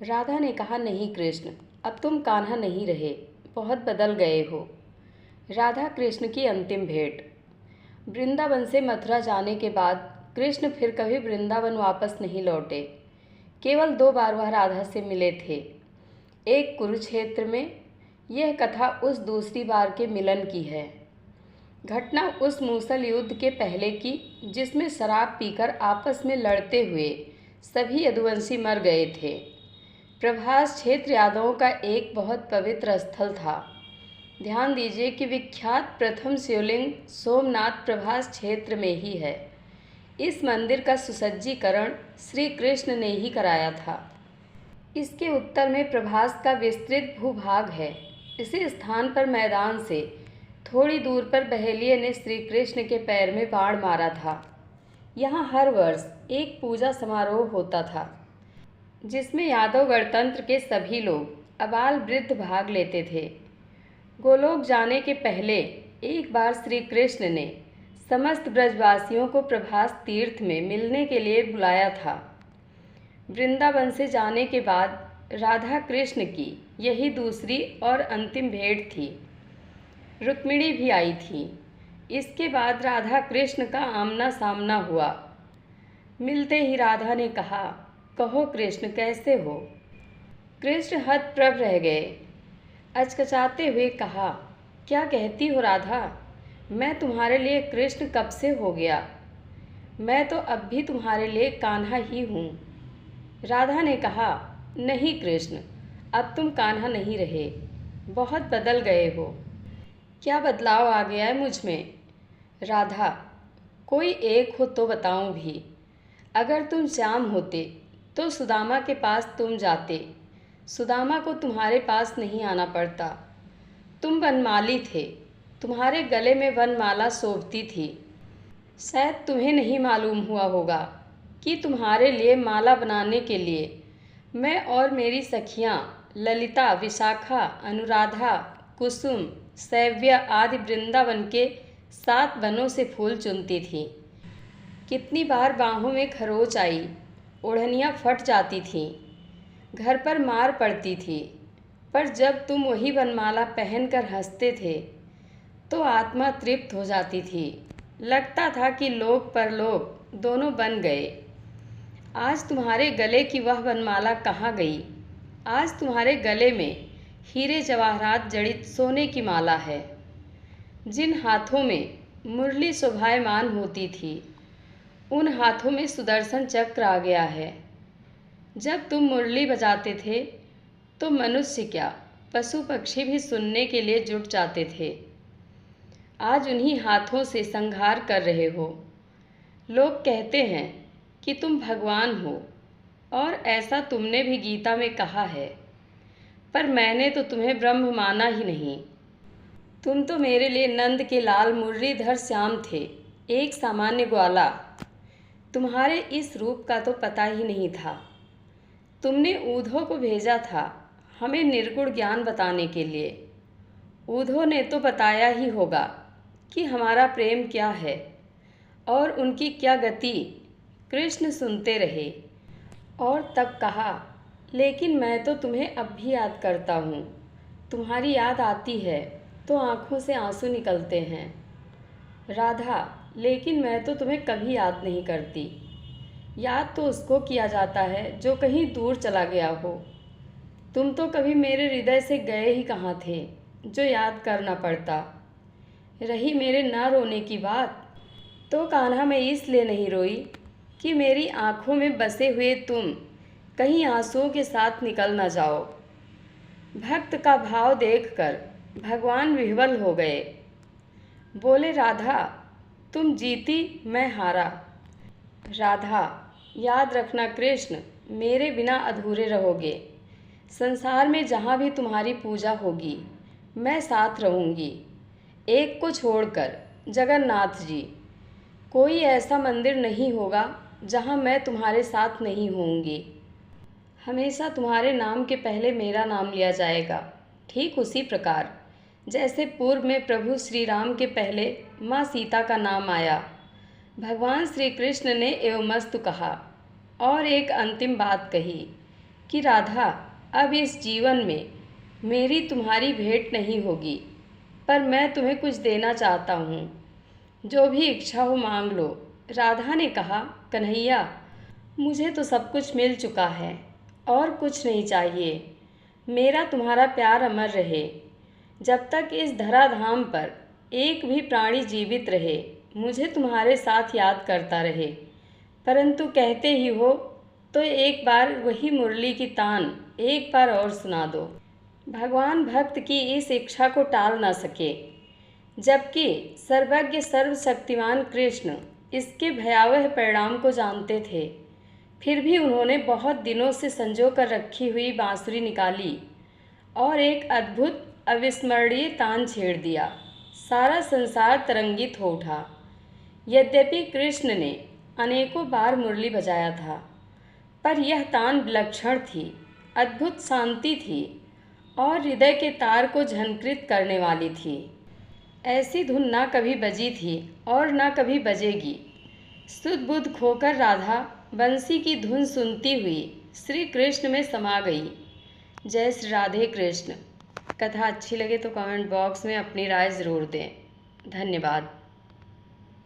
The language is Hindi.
राधा ने कहा, नहीं कृष्ण, अब तुम कान्हा नहीं रहे, बहुत बदल गए हो। राधा कृष्ण की अंतिम भेंट। वृंदावन से मथुरा जाने के बाद कृष्ण फिर कभी वृंदावन वापस नहीं लौटे। केवल 2 बार वह राधा से मिले थे। एक कुरुक्षेत्र में। यह कथा उस दूसरी बार के मिलन की है। घटना उस मूसल युद्ध के पहले की, जिसमें शराब पीकर आपस में लड़ते हुए सभी यदुवंशी मर गए थे। प्रभास क्षेत्र यादवों का एक बहुत पवित्र स्थल था। ध्यान दीजिए कि विख्यात प्रथम शिवलिंग सोमनाथ प्रभास क्षेत्र में ही है। इस मंदिर का सुसज्जीकरण श्री कृष्ण ने ही कराया था। इसके उत्तर में प्रभास का विस्तृत भूभाग है। इसी स्थान पर मैदान से थोड़ी दूर पर बहेलिये ने श्री कृष्ण के पैर में बाण मारा था। यहाँ हर वर्ष एक पूजा समारोह होता था, जिसमें यादव गणतंत्र के सभी लोग अबाल वृद्ध भाग लेते थे। गोलोक जाने के पहले एक बार श्री कृष्ण ने समस्त ब्रजवासियों को प्रभास तीर्थ में मिलने के लिए बुलाया था। वृंदावन से जाने के बाद राधा कृष्ण की यही दूसरी और अंतिम भेंट थी। रुक्मिणी भी आई थी। इसके बाद राधा कृष्ण का आमना सामना हुआ। मिलते ही राधा ने कहा, कहो कृष्ण, कैसे हो? कृष्ण हतप्रभ रह गए। अचकचाते हुए कहा, क्या कहती हो राधा? मैं तुम्हारे लिए कृष्ण कब से हो गया। मैं तो अब भी तुम्हारे लिए कान्हा ही हूँ। राधा ने कहा, नहीं कृष्ण, अब तुम कान्हा नहीं रहे, बहुत बदल गए हो। क्या बदलाव आ गया है मुझ में? राधा, कोई एक हो तो बताऊं भी। अगर तुम श्याम होते तो सुदामा के पास तुम जाते। सुदामा को तुम्हारे पास नहीं आना पड़ता। तुम वनमाली थे, तुम्हारे गले में वनमाला शोभती थी। शायद तुम्हें नहीं मालूम हुआ होगा कि तुम्हारे लिए माला बनाने के लिए मैं और मेरी सखियाँ ललिता, विशाखा, अनुराधा, कुसुम, सैव्य आदि वृंदावन के 7 वनों से फूल चुनती थी। कितनी बार बाहों में खरोच आई, ओढ़नियाँ फट जाती थीं, घर पर मार पड़ती थी, पर जब तुम वही वनमाला पहनकर हंसते थे तो आत्मा तृप्त हो जाती थी। लगता था कि लोक परलोक दोनों बन गए। आज तुम्हारे गले की वह वनमाला कहाँ गई? आज तुम्हारे गले में हीरे जवाहरात जड़ित सोने की माला है। जिन हाथों में मुरली शोभायमान होती थी, उन हाथों में सुदर्शन चक्र आ गया है। जब तुम मुरली बजाते थे तो मनुष्य क्या, पशु पक्षी भी सुनने के लिए जुट जाते थे। आज उन्हीं हाथों से संहार कर रहे हो। लोग कहते हैं कि तुम भगवान हो, और ऐसा तुमने भी गीता में कहा है, पर मैंने तो तुम्हें ब्रह्म माना ही नहीं। तुम तो मेरे लिए नंद के लाल मुरलीधर श्याम थे, एक सामान्य ग्वाला। तुम्हारे इस रूप का तो पता ही नहीं था। तुमने ऊधो को भेजा था हमें निर्गुण ज्ञान बताने के लिए। ऊधो ने तो बताया ही होगा कि हमारा प्रेम क्या है और उनकी क्या गति। कृष्ण सुनते रहे और तब कहा, लेकिन मैं तो तुम्हें अब भी याद करता हूँ। तुम्हारी याद आती है तो आँखों से आंसू निकलते हैं। राधा, लेकिन मैं तो तुम्हें कभी याद नहीं करती। याद तो उसको किया जाता है जो कहीं दूर चला गया हो। तुम तो कभी मेरे हृदय से गए ही कहाँ थे, जो याद करना पड़ता। रही मेरे न रोने की बात, तो कान्हा मैं इसलिए नहीं रोई कि मेरी आँखों में बसे हुए तुम कहीं आंसुओं के साथ निकल न जाओ। भक्त का भाव देखकर भगवान विह्वल हो गए। बोले, राधा, तुम जीती, मैं हारा। राधा, याद रखना कृष्ण, मेरे बिना अधूरे रहोगे। संसार में जहाँ भी तुम्हारी पूजा होगी, मैं साथ रहूँगी, एक को छोड़कर, जगन्नाथ जी। कोई ऐसा मंदिर नहीं होगा जहाँ मैं तुम्हारे साथ नहीं होऊंगी। हमेशा तुम्हारे नाम के पहले मेरा नाम लिया जाएगा। ठीक उसी प्रकार जैसे पूर्व में प्रभु श्री राम के पहले माँ सीता का नाम आया। भगवान श्री कृष्ण ने एवमस्तु कहा और एक अंतिम बात कही कि राधा, अब इस जीवन में मेरी तुम्हारी भेंट नहीं होगी, पर मैं तुम्हें कुछ देना चाहता हूँ। जो भी इच्छा हो मांग लो। राधा ने कहा, कन्हैया, मुझे तो सब कुछ मिल चुका है और कुछ नहीं चाहिए। मेरा तुम्हारा प्यार अमर रहे। जब तक इस धराधाम पर एक भी प्राणी जीवित रहे, मुझे तुम्हारे साथ याद करता रहे। परंतु कहते ही हो तो एक बार वही मुरली की तान एक बार और सुना दो। भगवान भक्त की इस इच्छा को टाल ना सके, जबकि सर्वज्ञ सर्वशक्तिमान कृष्ण इसके भयावह परिणाम को जानते थे। फिर भी उन्होंने बहुत दिनों से संजो कर रखी हुई बांसुरी निकाली और एक अद्भुत अविस्मरणीय तान छेड़ दिया। सारा संसार तरंगित हो उठा। यद्यपि कृष्ण ने अनेकों बार मुरली बजाया था, पर यह तान विलक्षण थी, अद्भुत शांति थी और हृदय के तार को झंकृत करने वाली थी। ऐसी धुन ना कभी बजी थी और ना कभी बजेगी। सुध बुध खोकर राधा बंसी की धुन सुनती हुई श्री कृष्ण में समा गई। जय श्री राधे कृष्ण। कथा अच्छी लगे तो कमेंट बॉक्स में अपनी राय ज़रूर दें। धन्यवाद।